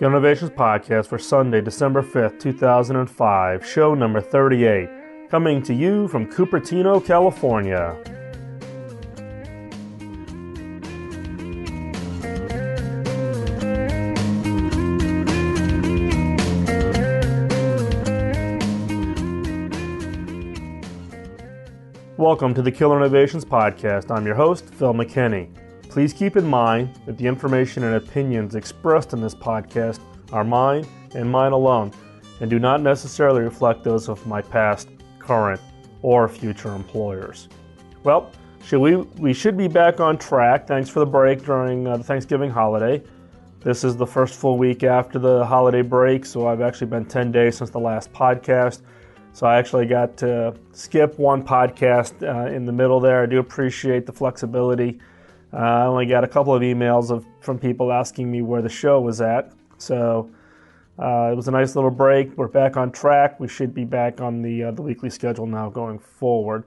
Killer Innovations Podcast for Sunday, December 5th, 2005, show number 38, coming to you from Cupertino, California. Welcome to the Killer Innovations Podcast. I'm your host, Phil McKinney. Please keep in mind that the information and opinions expressed in this podcast are mine and mine alone, and do not necessarily reflect those of my past, current, or future employers. Well, we should be back on track. Thanks for the break during the Thanksgiving holiday. This is the first full week after the holiday break, so I've actually been 10 days since the last podcast. So I actually got to skip one podcast in the middle there. I do appreciate the flexibility. I only got a couple of emails from people asking me where the show was at. So it was a nice little break. We're back on track. We should be back on the weekly schedule now going forward.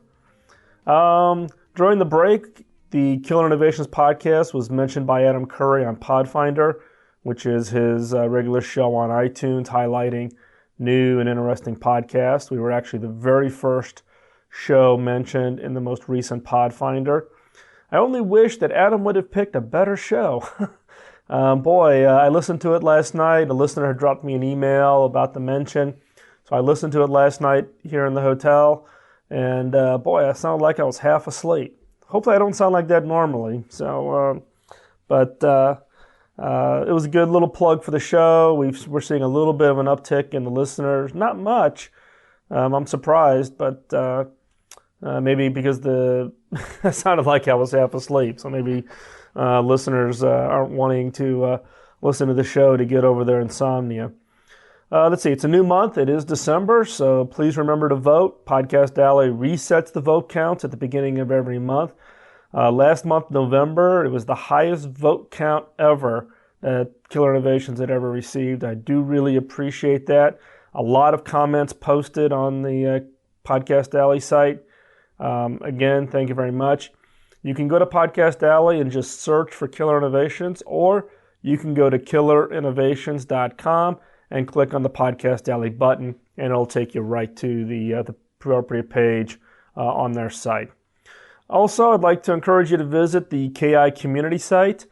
During the break, the Killer Innovations Podcast was mentioned by Adam Curry on Podfinder, which is his regular show on iTunes highlighting new and interesting podcasts. We were actually the very first show mentioned in the most recent Podfinder. I only wish that Adam would have picked a better show. I listened to it last night. A listener had dropped me an email about the mention. So I listened to it last night here in the hotel. And I sounded like I was half asleep. Hopefully I don't sound like that normally. It was a good little plug for the show. We're seeing a little bit of an uptick in the listeners. Not much. I'm surprised, but maybe because it sounded like I was half asleep. So maybe listeners aren't wanting to listen to the show to get over their insomnia. Let's see. It's a new month. It is December, so please remember to vote. Podcast Alley resets the vote counts at the beginning of every month. Last month, November, it was the highest vote count ever that Killer Innovations had ever received. I do really appreciate that. A lot of comments posted on the Podcast Alley site. Again, thank you very much. You can go to Podcast Alley and just search for Killer Innovations, or you can go to killerinnovations.com and click on the Podcast Alley button, and it'll take you right to the appropriate page on their site. Also, I'd like to encourage you to visit the KI community site.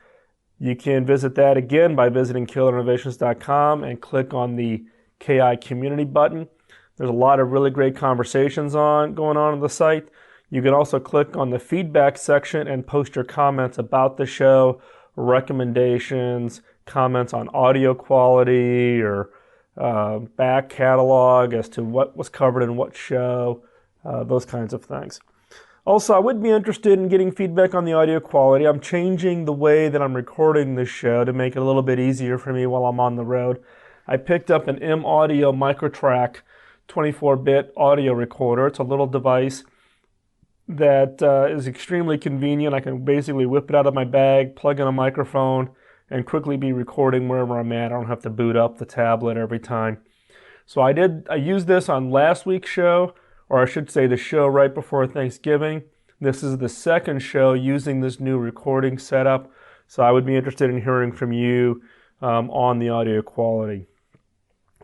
You can visit that again by visiting killerinnovations.com and click on the KI community button. There's a lot of really great conversations going on the site. You can also click on the feedback section and post your comments about the show, recommendations, comments on audio quality, or back catalog as to what was covered in what show, those kinds of things. Also, I would be interested in getting feedback on the audio quality. I'm changing the way that I'm recording this show to make it a little bit easier for me while I'm on the road. I picked up an M-Audio Microtrack 24-bit audio recorder. It's a little device that is extremely convenient. I can basically whip it out of my bag, plug in a microphone, and quickly be recording wherever I'm at. I don't have to boot up the tablet every time. So I used this on last week's show, or I should say the show right before Thanksgiving. This is the second show using this new recording setup, so I would be interested in hearing from you on the audio quality.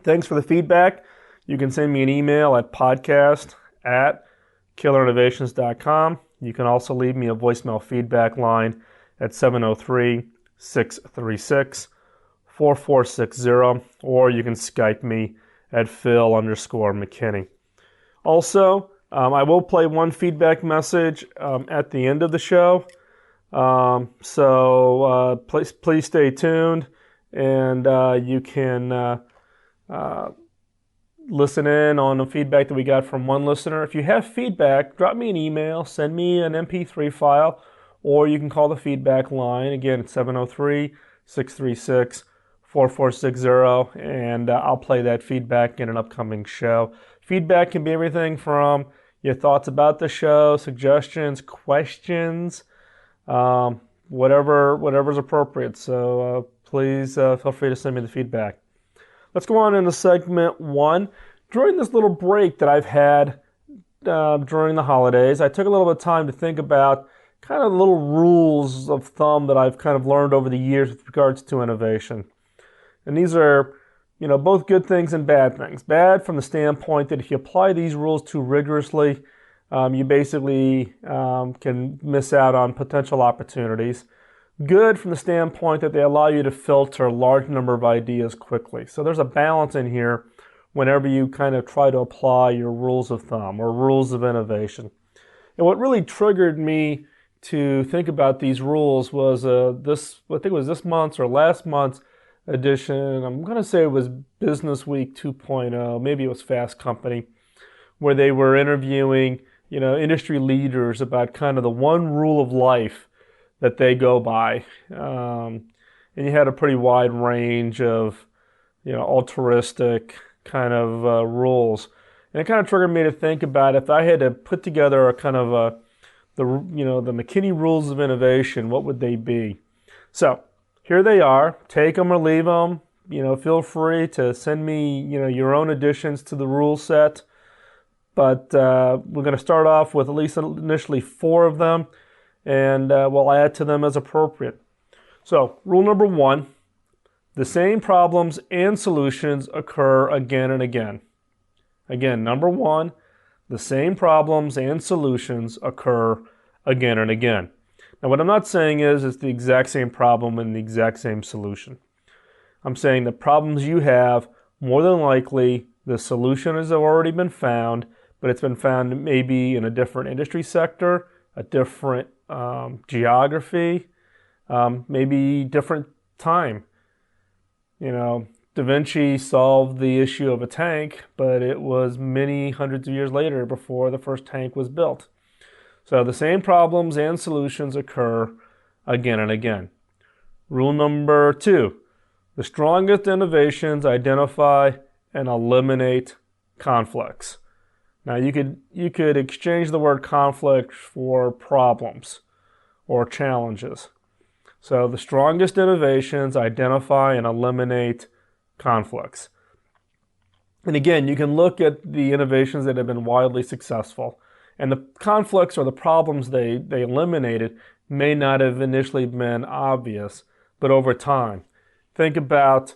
Thanks for the feedback. You can send me an email at podcast@killerinnovations.com. You can also leave me a voicemail feedback line at 703-636-4460, or you can Skype me at Phil_McKinney. Also, I will play one feedback message at the end of the show, so please stay tuned, and you can listen in on the feedback that we got from one listener. If you have feedback, drop me an email, send me an MP3 file, or you can call the feedback line. Again, it's 703-636-4460, and I'll play that feedback in an upcoming show. Feedback can be everything from your thoughts about the show, suggestions, questions, whatever's appropriate. So please feel free to send me the feedback. Let's go on into segment one. During this little break that I've had during the holidays, I took a little bit of time to think about kind of little rules of thumb that I've kind of learned over the years with regards to innovation. And these are, both good things and bad things. Bad from the standpoint that if you apply these rules too rigorously, you basically can miss out on potential opportunities. Good from the standpoint that they allow you to filter a large number of ideas quickly. So there's a balance in here whenever you kind of try to apply your rules of thumb or rules of innovation. And what really triggered me to think about these rules was I think it was this month's or last month's edition. I'm going to say it was Business Week 2.0, maybe it was Fast Company, where they were interviewing, industry leaders about kind of the one rule of life that they go by. And you had a pretty wide range of, altruistic kind of rules. And it kind of triggered me to think about if I had to put together a kind of the McKinney rules of innovation, what would they be? So here they are. Take them or leave them. Feel free to send me, your own additions to the rule set. But we're going to start off with at least initially 4 of them, and we'll add to them as appropriate. So rule number 1, the same problems and solutions occur again and again. Again, number 1, the same problems and solutions occur again and again. Now, what I'm not saying is it's the exact same problem and the exact same solution. I'm saying the problems you have, more than likely, the solution has already been found, but it's been found maybe in a different industry sector, a different geography, maybe different time. Da Vinci solved the issue of a tank, but it was many hundreds of years later before the first tank was built. So the same problems and solutions occur again and again. Rule number 2, the strongest innovations identify and eliminate conflicts. Now you could exchange the word conflict for problems or challenges. So the strongest innovations identify and eliminate conflicts. And again, you can look at the innovations that have been widely successful, and the conflicts or the problems they eliminated may not have initially been obvious, but over time. Think about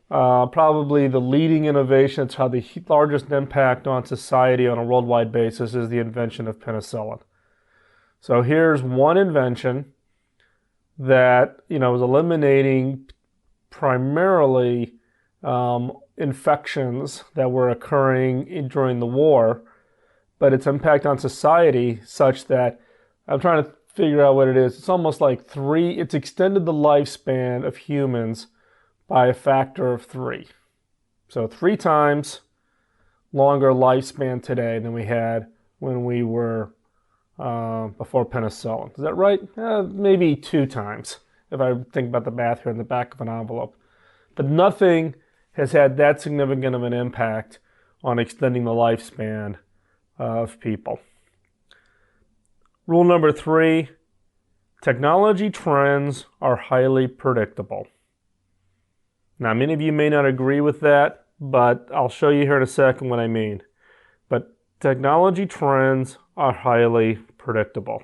probably the leading innovation that's had the largest impact on society on a worldwide basis is the invention of penicillin. So here's one invention that was eliminating primarily infections that were occurring during the war, but its impact on society such that I'm trying to figure out what it is. It's almost like it's extended the lifespan of humans by a factor of 3. So 3 times longer lifespan today than we had when we were before penicillin. Is that right? Maybe 2 times, if I think about the math here in the back of an envelope. But nothing has had that significant of an impact on extending the lifespan of people. Rule number 3, technology trends are highly predictable. Now, many of you may not agree with that, but I'll show you here in a second what I mean. But technology trends are highly predictable.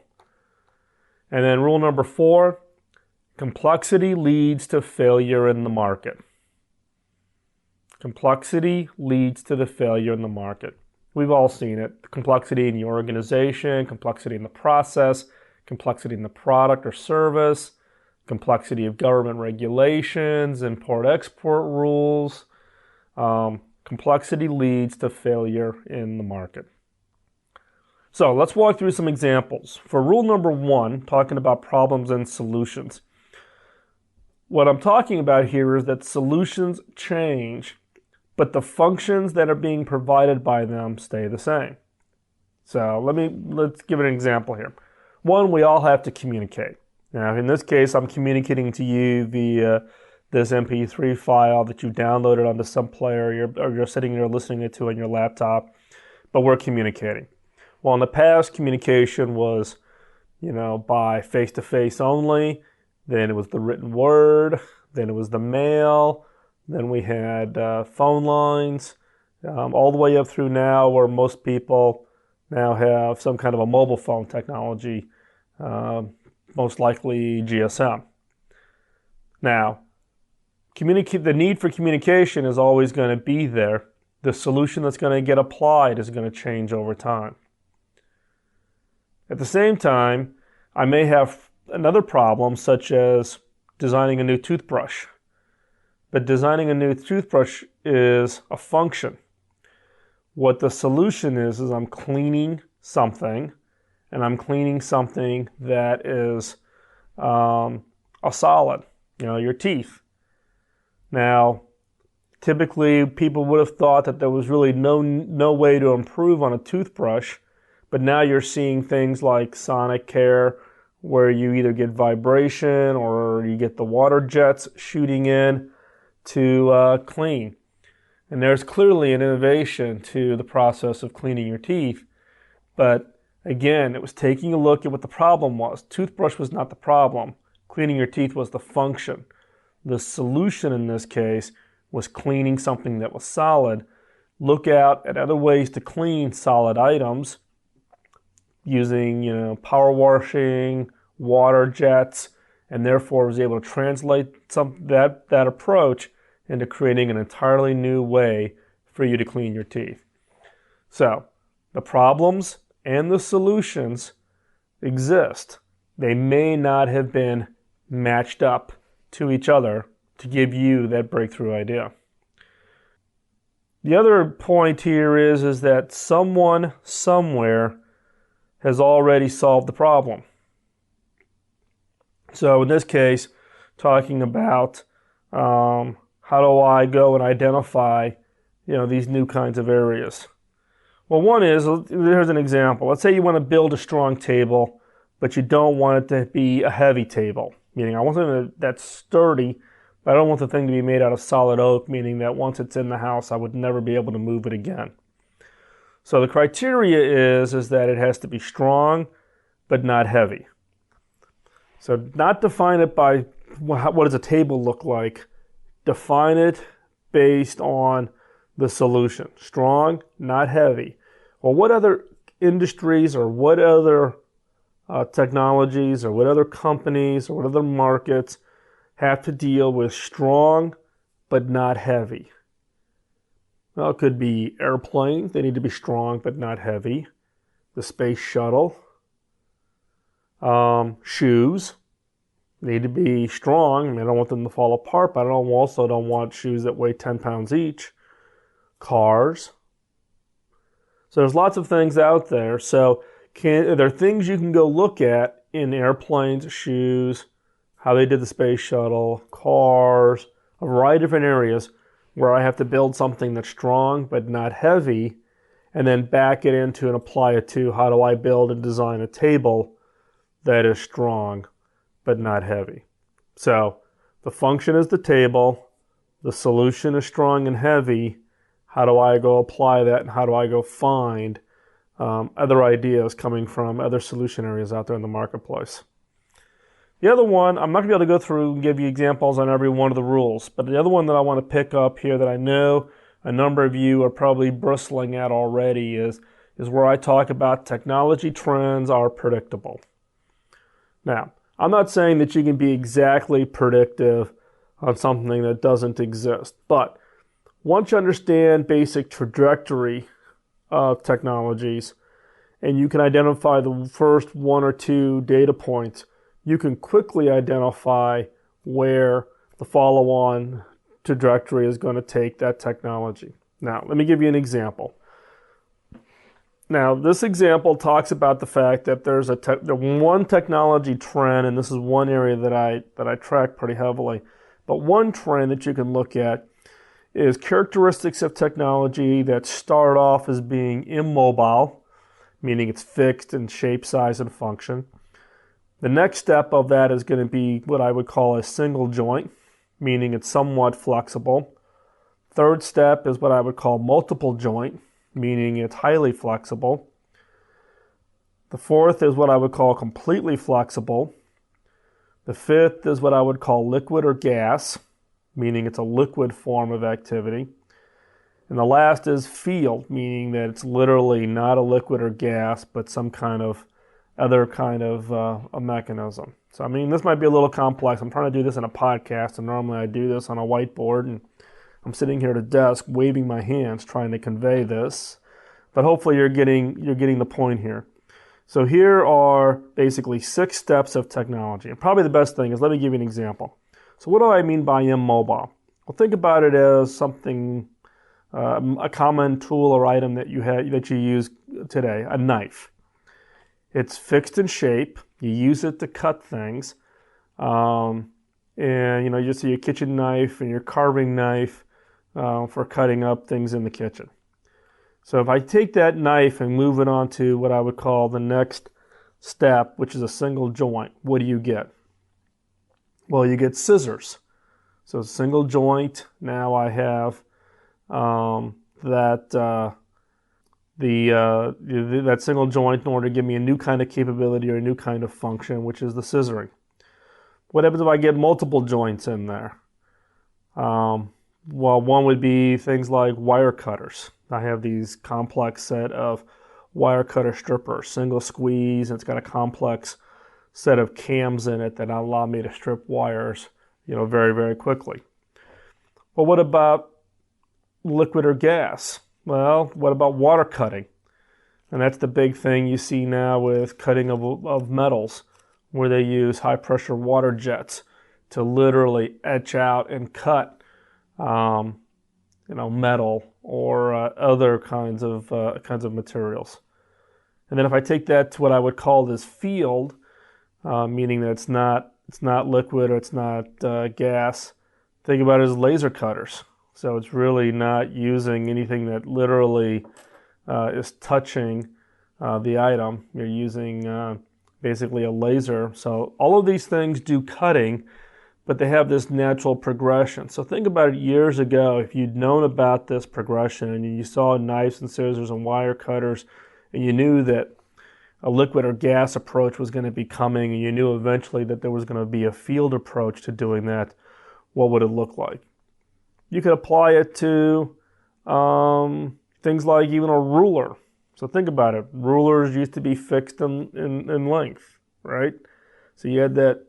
And then rule number 4, complexity leads to failure in the market. Complexity leads to the failure in the market. We've all seen it. Complexity in the organization, complexity in the process, complexity in the product or service, complexity of government regulations, import-export rules. Complexity leads to failure in the market. So let's walk through some examples. For rule number 1, talking about problems and solutions. What I'm talking about here is that solutions change, but the functions that are being provided by them stay the same. So let's give an example here. 1, we all have to communicate. Now, in this case, I'm communicating to you via this MP3 file that you downloaded onto some player or you're sitting there listening to on your laptop, but we're communicating. Well, in the past, communication was, by face-to-face only. Then it was the written word. Then it was the mail. Then we had phone lines, all the way up through now where most people now have some kind of a mobile phone technology, most likely GSM. Now, the need for communication is always going to be there. The solution that's going to get applied is going to change over time. At the same time, I may have another problem, such as designing a new toothbrush. But designing a new toothbrush is a function. What the solution is I'm cleaning something, and I'm cleaning something that is a solid, your teeth. Now, typically people would have thought that there was really no way to improve on a toothbrush, but now you're seeing things like sonic care, where you either get vibration or you get the water jets shooting in to clean. And there's clearly an innovation to the process of cleaning your teeth. But again, it was taking a look at what the problem was. Toothbrush was not the problem. Cleaning your teeth was the function. The solution in this case was cleaning something that was solid. Look out at other ways to clean solid items using, power washing, water jets, and therefore was able to translate that approach into creating an entirely new way for you to clean your teeth. So, the problems and the solutions exist. They may not have been matched up to each other to give you that breakthrough idea. The other point here is that someone somewhere has already solved the problem. So in this case, talking about how do I go and identify, these new kinds of areas. Well, one is, here's an example. Let's say you want to build a strong table, but you don't want it to be a heavy table. Meaning I want something that's sturdy, but I don't want the thing to be made out of solid oak, meaning that once it's in the house, I would never be able to move it again. So the criteria is that it has to be strong, but not heavy. So not define it by what does a table look like. Define it based on the solution. Strong, not heavy. Well, what other industries or what other technologies or what other companies or what other markets have to deal with strong but not heavy? Well, it could be airplanes. They need to be strong but not heavy. The space shuttle. Shoes need to be strong. I don't want them to fall apart, but I also don't want shoes that weigh 10 pounds each. Cars. So there's lots of things out there. So there are things you can go look at in airplanes, shoes, how they did the space shuttle, cars, a variety of different areas where I have to build something that's strong but not heavy, and then back it into and apply it to how do I build and design a table that is strong but not heavy. So the function is the table, the solution is strong and heavy. How do I go apply that, and how do I go find other ideas coming from other solution areas out there in the marketplace? The other one, I'm not going to be able to go through and give you examples on every one of the rules, but the other one that I want to pick up here that I know a number of you are probably bristling at already is where I talk about technology trends are predictable. Now, I'm not saying that you can be exactly predictive on something that doesn't exist, but once you understand basic trajectory of technologies and you can identify the first one or two data points, you can quickly identify where the follow-on trajectory is going to take that technology. Now, let me give you an example. Now, this example talks about the fact that there's one technology trend, and this is one area that I track pretty heavily, but one trend that you can look at is characteristics of technology that start off as being immobile, meaning it's fixed in shape, size, and function. The next step of that is going to be what I would call a single joint, meaning it's somewhat flexible. Third step is what I would call multiple joint, meaning it's highly flexible. The fourth is what I would call completely flexible. The fifth is what I would call liquid or gas, meaning it's a liquid form of activity. And the last is field, meaning that it's literally not a liquid or gas, but some kind of other kind of a mechanism. So, I mean, this might be a little complex. I'm trying to do this in a podcast, and normally I do this on a whiteboard, and I'm sitting here at a desk waving my hands trying to convey this. But hopefully you're getting the point here. So here are basically 6 steps of technology. And probably the best thing is, let me give you an example. So what do I mean by immobile? Well, think about it as something, a common tool or item that you use today, a knife. It's fixed in shape. You use it to cut things. And, you see your kitchen knife and your carving knife for cutting up things in the kitchen. So if I take that knife and move it on to what I would call the next step, which is a single joint, what do you get? Well, you get scissors. So single joint, now I have that single joint in order to give me a new kind of capability or a new kind of function, which is the scissoring. What happens if I get multiple joints in there? Well, one would be things like wire cutters. I have these complex set of wire cutter strippers, single squeeze, and it's got a complex set of cams in it that allow me to strip wires, very, very quickly. Well, what about liquid or gas? Well, what about water cutting? And that's the big thing you see now with cutting of metals, where they use high pressure water jets to literally etch out and cut metal or other kinds of materials. And then if I take that to what I would call this field, meaning that it's not liquid or it's not gas, think about it as laser cutters. So it's really not using anything that literally is touching the item. You're using basically a laser. So all of these things do cutting, but they have this natural progression. So think about it years ago, if you'd known about this progression and you saw knives and scissors and wire cutters, and you knew that a liquid or gas approach was going to be coming, and you knew eventually that there was going to be a field approach to doing that, what would it look like? You could apply it to things like even a ruler. So think about it. Rulers used to be fixed in length, right? So you had that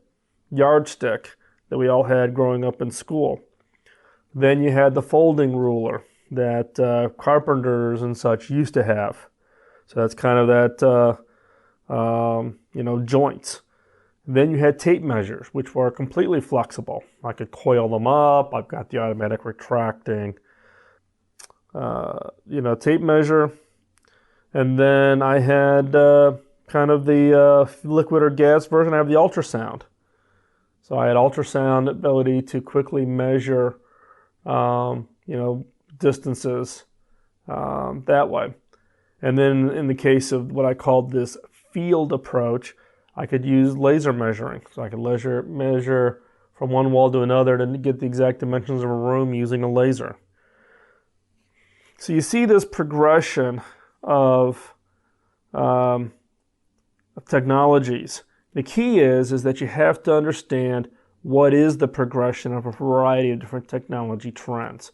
yardstick that we all had growing up in school. Then you had the folding ruler that carpenters and such used to have. So that's kind of that, joints. Then you had tape measures, which were completely flexible. I could coil them up. I've got the automatic retracting, tape measure. And then I had kind of the liquid or gas version. I have the ultrasound. So I had ultrasound ability to quickly measure, distances that way. And then in the case of what I called this field approach, I could use laser measuring. So I could measure from one wall to another to get the exact dimensions of a room using a laser. So you see this progression of technologies. The key is that you have to understand what is the progression of a variety of different technology trends.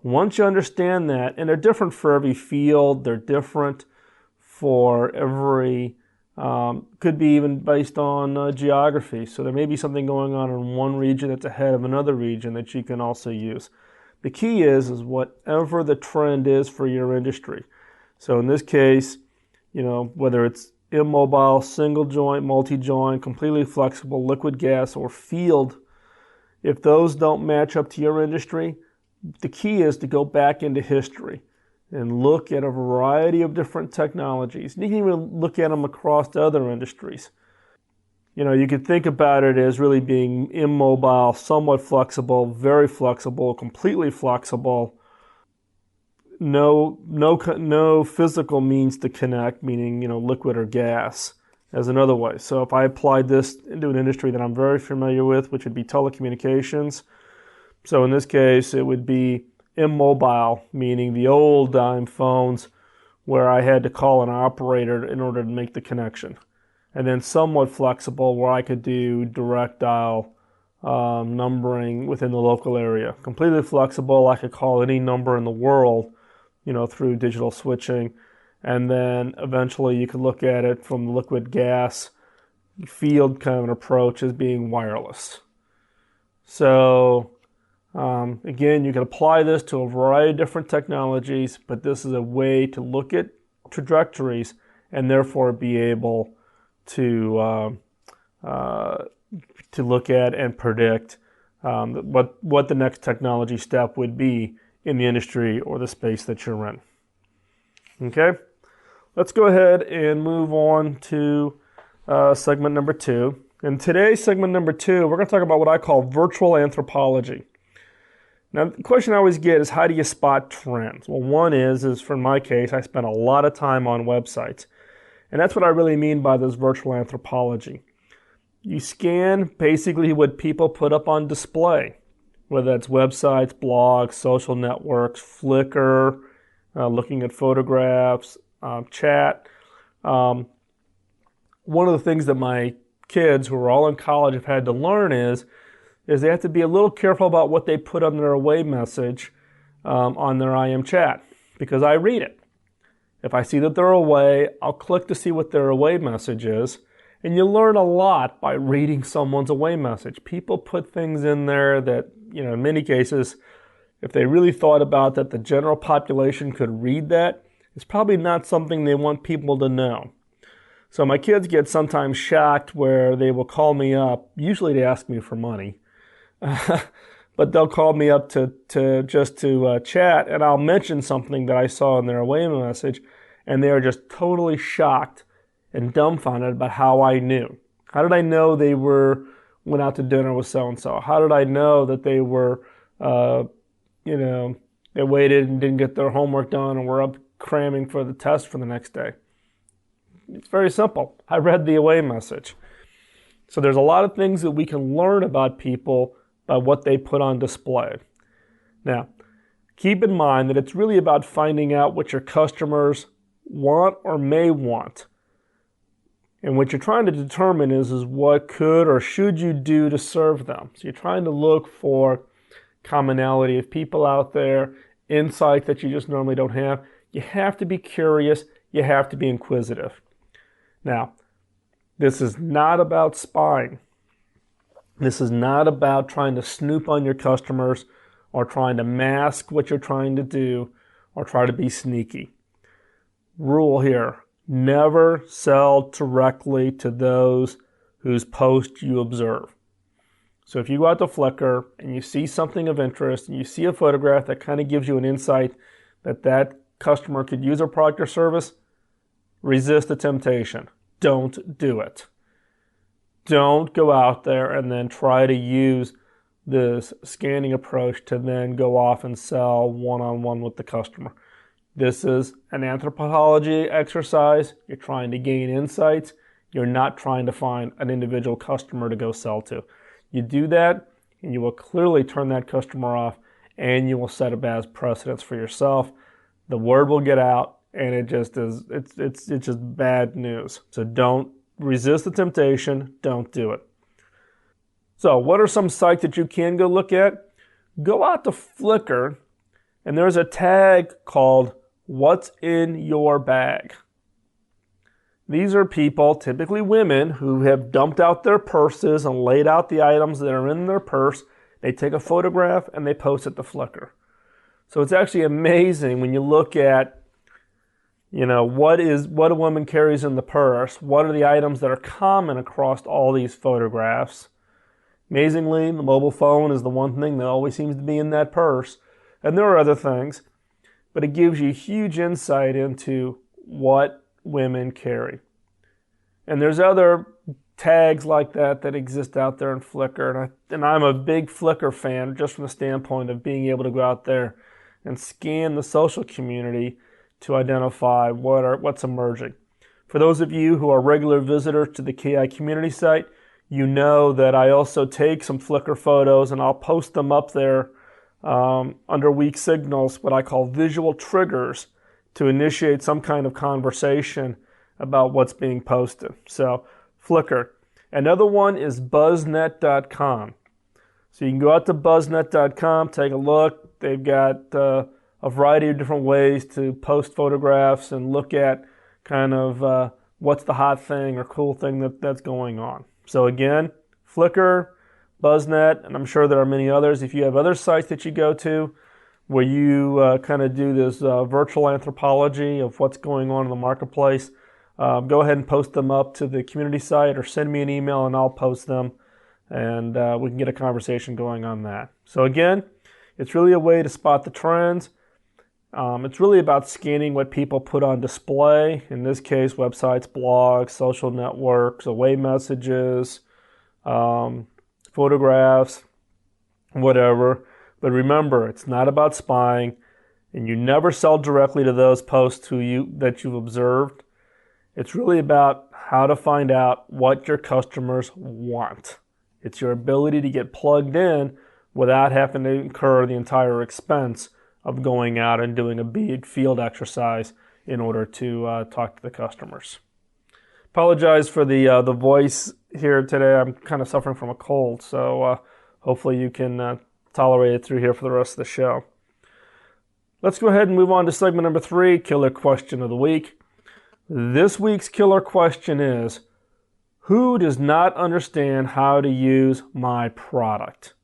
Once you understand that, and they're different for every field, they're different for every, could be even based on geography. So there may be something going on in one region that's ahead of another region that you can also use. The key is whatever the trend is for your industry. So in this case, whether it's immobile, single joint, multi-joint, completely flexible, liquid gas, or field, if those don't match up to your industry, the key is to go back into history and look at a variety of different technologies. You can even look at them across other industries. You could think about it as really being immobile, somewhat flexible, very flexible, completely flexible. No physical means to connect, meaning, liquid or gas, as another way. So if I applied this into an industry that I'm very familiar with, which would be telecommunications, so in this case, it would be immobile, meaning the old dime phones where I had to call an operator in order to make the connection. And then somewhat flexible where I could do direct dial numbering within the local area. Completely flexible, I could call any number in the world, through digital switching. And then eventually you could look at it from the liquid gas field kind of an approach as being wireless. So again, you can apply this to a variety of different technologies, but this is a way to look at trajectories and therefore be able to look at and predict what the next technology step would be in the industry or the space that you're in. Okay, let's go ahead and move on to segment number 2. In today's segment number 2, we're going to talk about what I call virtual anthropology. Now, the question I always get is, how do you spot trends? Well, one is for my case, I spent a lot of time on websites. And that's what I really mean by this virtual anthropology. You scan basically what people put up on display, whether that's websites, blogs, social networks, Flickr, looking at photographs, chat. One of the things that my kids who are all in college have had to learn is they have to be a little careful about what they put on their away message on their IM chat, because I read it. If I see that they're away, I'll click to see what their away message is. And you learn a lot by reading someone's away message. People put things in there that, in many cases, if they really thought about that the general population could read that, it's probably not something they want people to know. So my kids get sometimes shocked where they will call me up, usually to ask me for money, but they'll call me up to chat, and I'll mention something that I saw in their away message, and they are just totally shocked and dumbfounded about how I knew. How did I know they went out to dinner with so-and-so? How did I know that they were, they waited and didn't get their homework done and were up cramming for the test for the next day? It's very simple. I read the away message. So there's a lot of things that we can learn about people by what they put on display. Now, keep in mind that it's really about finding out what your customers want or may want. And what you're trying to determine is what could or should you do to serve them. So you're trying to look for commonality of people out there, insight that you just normally don't have. You have to be curious. You have to be inquisitive. Now, this is not about spying. This is not about trying to snoop on your customers or trying to mask what you're trying to do or try to be sneaky. Rule here: never sell directly to those whose post you observe. So if you go out to Flickr and you see something of interest and you see a photograph that kind of gives you an insight that customer could use our product or service, resist the temptation. Don't do it. Don't go out there and then try to use this scanning approach to then go off and sell one-on-one with the customer. This is an anthropology exercise. You're trying to gain insights. You're not trying to find an individual customer to go sell to. You do that, and you will clearly turn that customer off, and you will set a bad precedence for yourself. The word will get out, and it's just bad news. So don't resist the temptation. Don't do it. So what are some sites that you can go look at? Go out to Flickr, and there's a tag called "What's in Your Bag?" These are people, typically women, who have dumped out their purses and laid out the items that are in their purse. They take a photograph and they post it to Flickr. So it's actually amazing when you look at, what a woman carries in the purse. What are the items that are common across all these photographs? Amazingly, the mobile phone is the one thing that always seems to be in that purse. And there are other things, but it gives you huge insight into what women carry. And there's other tags like that exist out there in Flickr. And I'm a big Flickr fan just from the standpoint of being able to go out there and scan the social community to identify what's emerging. For those of you who are regular visitors to the KI community site, you know that I also take some Flickr photos and I'll post them up there under weak signals, what I call visual triggers, to initiate some kind of conversation about what's being posted. So Flickr. Another one is buzznet.com. So you can go out to buzznet.com, take a look. They've got a a variety of different ways to post photographs and look at kind of what's the hot thing or cool thing that's going on. So again, Flickr, BuzzNet, and I'm sure there are many others. If you have other sites that you go to where you kind of do this virtual anthropology of what's going on in the marketplace, go ahead and post them up to the community site or send me an email and I'll post them, and we can get a conversation going on that. So again, it's really a way to spot the trends. It's really about scanning what people put on display. In this case, websites, blogs, social networks, away messages, photographs, whatever. But remember, it's not about spying, and you never sell directly to those posts that you've observed. It's really about how to find out what your customers want. It's your ability to get plugged in without having to incur the entire expense of going out and doing a big field exercise in order to talk to the customers. Apologize for the voice here today. I'm kind of suffering from a cold, so hopefully you can tolerate it through here for the rest of the show. Let's go ahead and move on to segment number 3, Killer Question of the Week. This week's killer question is, who does not understand how to use my product?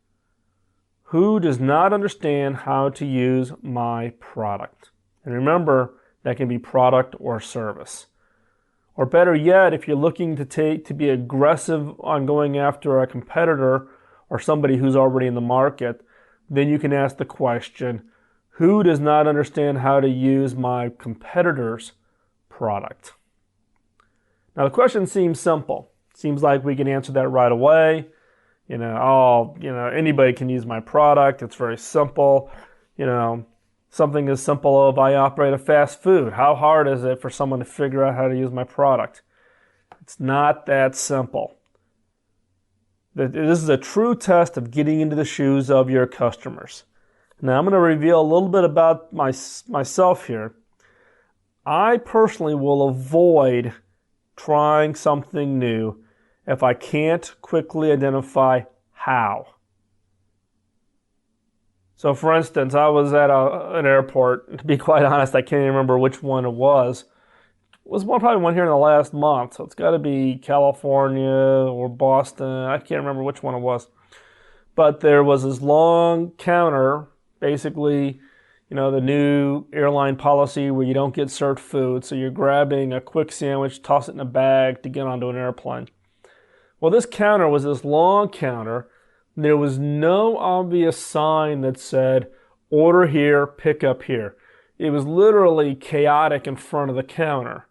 Who does not understand how to use my product? And remember, that can be product or service. Or better yet, if you're looking to be aggressive on going after a competitor or somebody who's already in the market, then you can ask the question, who does not understand how to use my competitor's product? Now the question seems simple. Seems like we can answer that right away. Anybody can use my product. It's very simple. Something as simple as I operate a fast food. How hard is it for someone to figure out how to use my product? It's not that simple. This is a true test of getting into the shoes of your customers. Now I'm going to reveal a little bit about myself here. I personally will avoid trying something new if I can't quickly identify how. So for instance, I was at an airport. To be quite honest, I can't even remember which one it was. It was probably one here in the last month. So it's got to be California or Boston. I can't remember which one it was. But there was this long counter, basically, the new airline policy where you don't get served food. So you're grabbing a quick sandwich, toss it in a bag to get onto an airplane. Well, this counter was this long counter. There was no obvious sign that said, order here, pick up here. It was literally chaotic in front of the counter.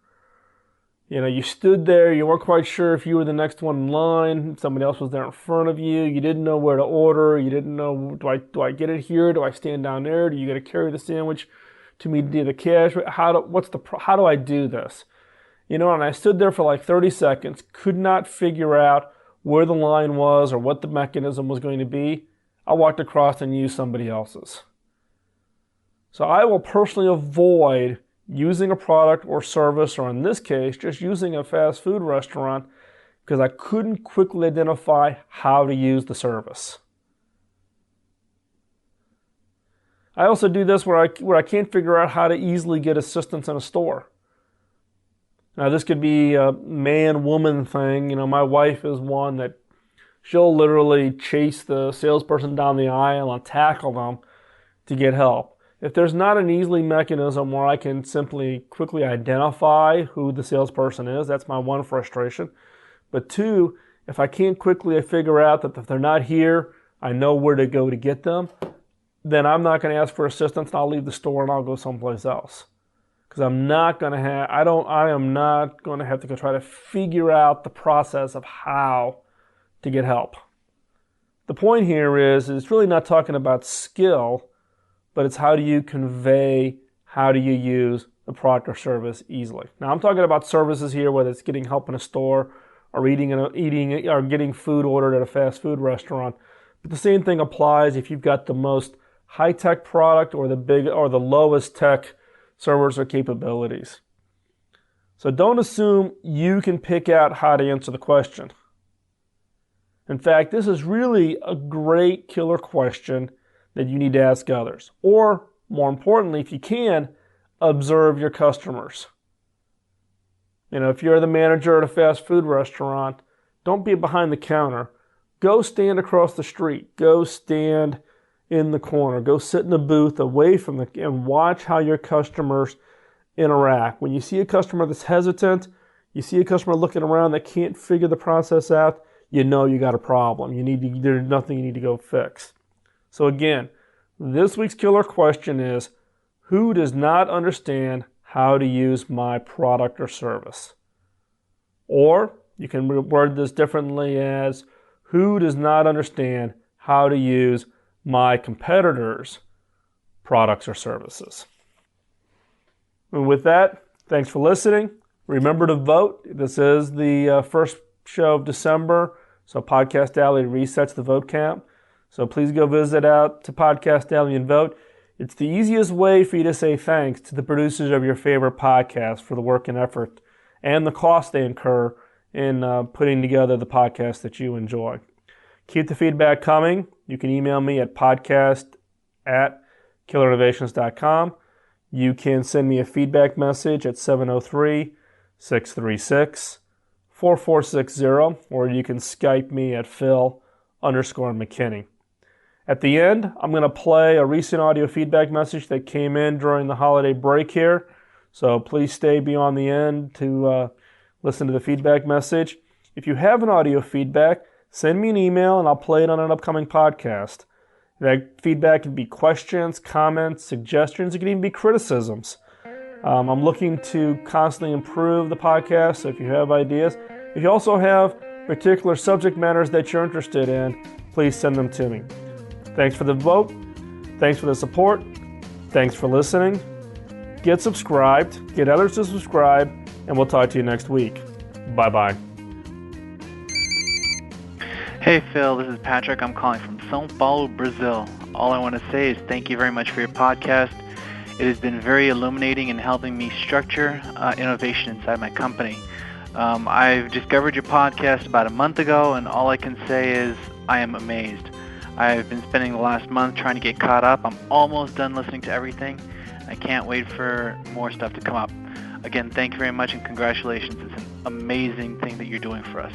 You stood there, you weren't quite sure if you were the next one in line, somebody else was there in front of you, you didn't know where to order, you didn't know, do I get it here, do I stand down there, do you got to carry the sandwich to me to do the cash, how do I do this? And I stood there for like 30 seconds, could not figure out where the line was or what the mechanism was going to be. I walked across and used somebody else's. So I will personally avoid using a product or service, or in this case, just using a fast food restaurant, because I couldn't quickly identify how to use the service. I also do this where I can't figure out how to easily get assistance in a store. Now this could be a man-woman thing. My wife is one that she'll literally chase the salesperson down the aisle and tackle them to get help. If there's not an easy mechanism where I can simply quickly identify who the salesperson is, that's my one frustration. But two, if I can't quickly figure out that if they're not here, I know where to go to get them, then I'm not going to ask for assistance and I'll leave the store and I'll go someplace else. Because I am not going to have to go try to figure out the process of how to get help. The point here is it's really not talking about skill, but it's how do you convey, how do you use the product or service easily. Now I'm talking about services here, whether it's getting help in a store or eating or getting food ordered at a fast food restaurant. But the same thing applies if you've got the most high-tech product or the lowest tech servers or capabilities. So don't assume you can pick out how to answer the question. In fact, this is really a great killer question that you need to ask others. Or more importantly, if you can, observe your customers. If you're the manager at a fast food restaurant, don't be behind the counter. Go stand across the street. Go stand in the corner. Go sit in a booth away from and watch how your customers interact. When you see a customer that's hesitant, you see a customer looking around that can't figure the process out, you know you got a problem. There's nothing you need to go fix. So again, this week's killer question is, who does not understand how to use my product or service? Or you can word this differently as, who does not understand how to use my competitors' products or services? And with that, thanks for listening. Remember to vote. This is the first show of December, so Podcast Alley resets the vote count. So please go visit out to Podcast Alley and vote. It's the easiest way for you to say thanks to the producers of your favorite podcast for the work and effort and the cost they incur in putting together the podcast that you enjoy. Keep the feedback coming. You can email me at podcast@killerinnovations.com. You can send me a feedback message at 703-636-4460, or you can Skype me at Phil_McKinney. At the end, I'm going to play a recent audio feedback message that came in during the holiday break here. So please stay beyond the end to listen to the feedback message. If you have an audio feedback, send me an email and I'll play it on an upcoming podcast. That feedback can be questions, comments, suggestions. It can even be criticisms. I'm looking to constantly improve the podcast, so if you have ideas. If you also have particular subject matters that you're interested in, please send them to me. Thanks for the vote. Thanks for the support. Thanks for listening. Get subscribed. Get others to subscribe. And we'll talk to you next week. Bye-bye. Hey Phil, this is Patrick. I'm calling from São Paulo, Brazil. All I want to say is thank you very much for your podcast. It has been very illuminating in helping me structure innovation inside my company. I've discovered your podcast about a month ago, and all I can say is I am amazed. I've been spending the last month trying to get caught up. I'm almost done listening to everything. I can't wait for more stuff to come up. Again, thank you very much and congratulations. It's an amazing thing that you're doing for us.